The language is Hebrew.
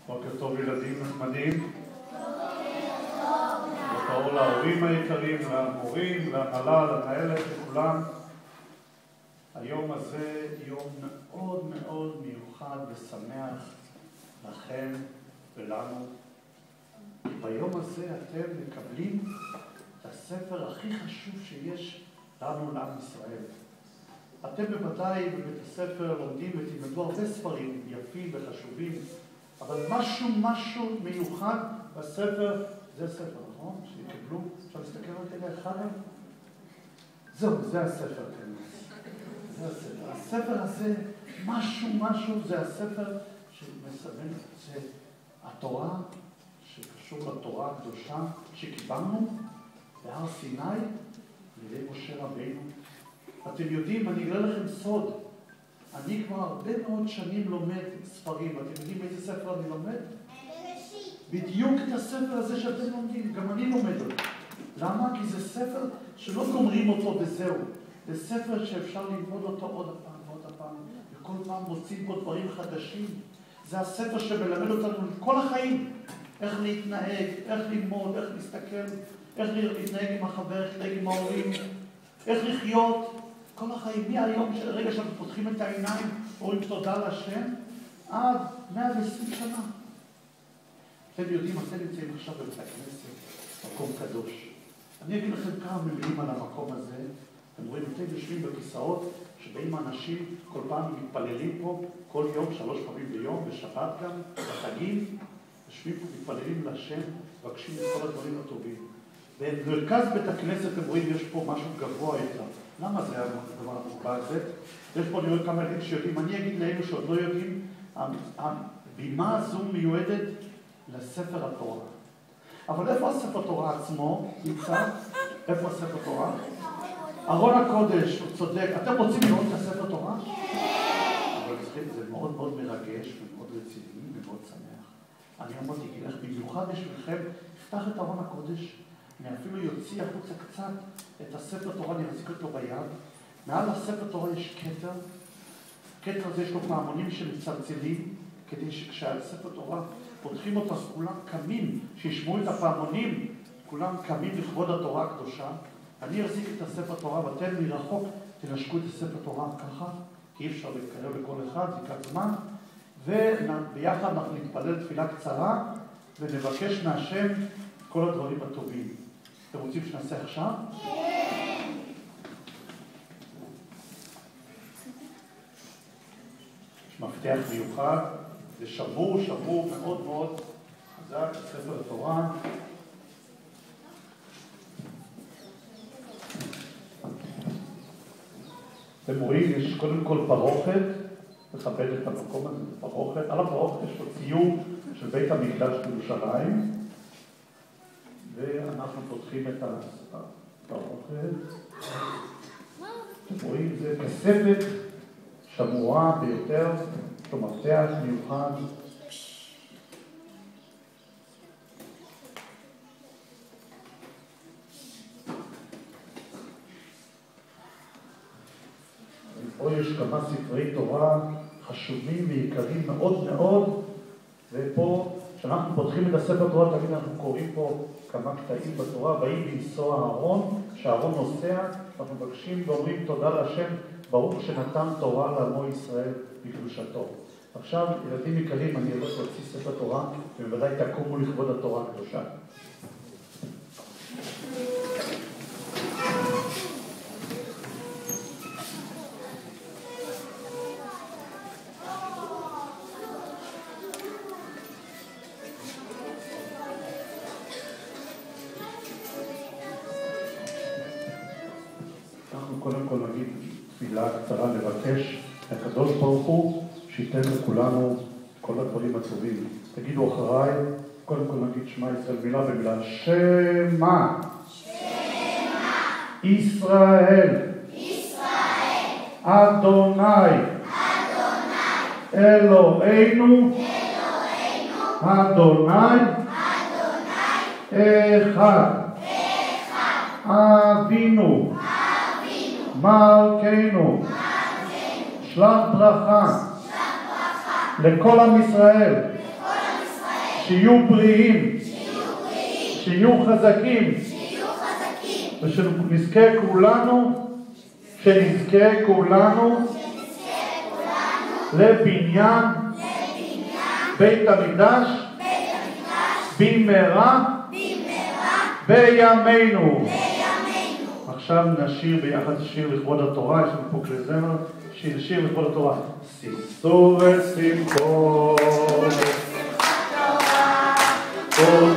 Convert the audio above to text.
בוקר טוב ילדים נחמדים. בוקר טוב להורים היקרים, למורים, להנהלה, למנהלת, לכולם. היום הזה יום מאוד מאוד מיוחד ושמח לכם ולנו. ביום הזה אתם מקבלים את הספר הכי חשוב שיש לנו לעם ישראל. אתם בוודאי בבית הספר לומדים ותלמדו הרבה ספרים יפים וחשובים, אבל משהו מיוחד בספר, זה הספר, נכון? שיקבלו, אפשר להסתכל רק כדי אחד? זהו, זה הספר כנראה. זה הספר. הספר הזה, משהו, זה הספר שמסמן, זה התורה, שקשור לתורה הקדושה שקיבלנו בהר סיני, לידי משה רבינו. אתם יודעים, אני אגלה לכם סוד. אני כבר הרבה מאוד שנים לומד ספרים. אתם יודעים איזה ספר אני לומד? בדיוק את הספר הזה שאתם לומדים. גם אני לומד אותו. למה? כי זה ספר שלא גומרים אותו וזהו. זה ספר שאפשר ללמוד אותו עוד הפעם. וכל פעם מוצאים פה דברים חדשים. זה הספר שמלמד אותנו כל החיים. איך להתנהג, איך ללמוד, איך להסתכל, איך להתנהג עם החבר, איך להתנהג עם ההורים, איך לחיות. כל החיים, מהיום, רגע שאנחנו פותחים את העיניים, אומרים תודה להשם, עד 120 שנה. אתם יודעים, אתם נמצאים עכשיו בבית הכנסת, מקום קדוש. אני אגיד לכם כמה מילים על המקום הזה. אתם רואים, אתם יושבים בכיסאות, שבאים אנשים, כל פעם מתפללים פה, כל יום, 3 פעמים ביום, בשבת גם, בחגים, יושבים פה, מתפללים להשם, מבקשים את כל הדברים הטובים. במרכז בית הכנסת, אתם רואים, יש פה משהו גבוה יותר. למה זה הדבר המוגבל הזה? יש פה נראה כמה ילדים שיודעים. אני אגיד לאלו שעוד לא יודעים, הבימה הזו מיועדת לספר התורה. אבל איפה הספר תורה עצמו נמצא? איפה הספר תורה? ארון הקודש, הוא צודק. אתם רוצים לראות את הספר תורה? אבל זה מאוד מאוד מרגש ומאוד רציני ומאוד שמח. אני אמרתי, אגיד לך, במיוחד בשבילכם, פתח את ארון הקודש. אני אפילו יוציא החוצה קצת את הספר תורה, אני מחזיק אותו ביד. מעל הספר תורה יש כתר. כתר הזה יש לו פעמונים שמצלצלים, כדי שכשעל ספר תורה פותחים אותה, כולם קמים, שישמעו את הפעמונים, כולם קמים לכבוד התורה הקדושה. אני אחזיק את הספר תורה, ואתם מרחוק תנשקו את הספר תורה ככה, כי אי אפשר להתקרב לכל אחד, זה ייקח זמן. וביחד אנחנו נתפלל תפילה קצרה, ונבקש מהשם כל הדברים הטובים. אתם רוצים שנעשה עכשיו? כן. יש מפתח מיוחד, זה שמור מאוד מאוד חזק, ספר התורה. אתם רואים, יש קודם כל פרוכת, לכבד את המקום הזה, זה פרוכת. על הפרוכת יש פה ציור של בית המקדש בירושלים. ואנחנו פותחים את הפרוכת. אתם רואים, זה כספת שמורה ביותר, יש לו מפתח מיוחד. פה יש כמה ספרי תורה חשובים ויקרים מאוד מאוד, ופה כשאנחנו פותחים את הספר תורה, תמיד אנחנו קוראים פה כמה קטעים בתורה, באים לנסוע הארון, כשהארון נוסע, אנחנו מבקשים ואומרים תודה להשם, ברוך שנתן תורה לעמו ישראל בקדושתו. עכשיו, ילדים יקרים, אני הולך להוציא ספר תורה, ובוודאי תקומו לכבוד התורה הקדושה. קודם כל נגיד תפילה קצרה לבקש הקדוש ברוך הוא שייתן לכולנו כל הדברים הטובים. תגידו אחריי, קודם כל נגיד שמע ישראל מילה במילה. שמה ישראל אדוני אלוהינו אדוני אחד אבינו מלכנו, שלח ברכה לכל עם ישראל שיהיו בריאים, שיהיו חזקים, ושנזכה כולנו לבניין בית המקדש במהרה בימינו. עכשיו נשיר ביחד שיר לכבוד התורה, יש לנו פה כלי זמר, שיר לכבוד התורה. שישו ושמחו, כל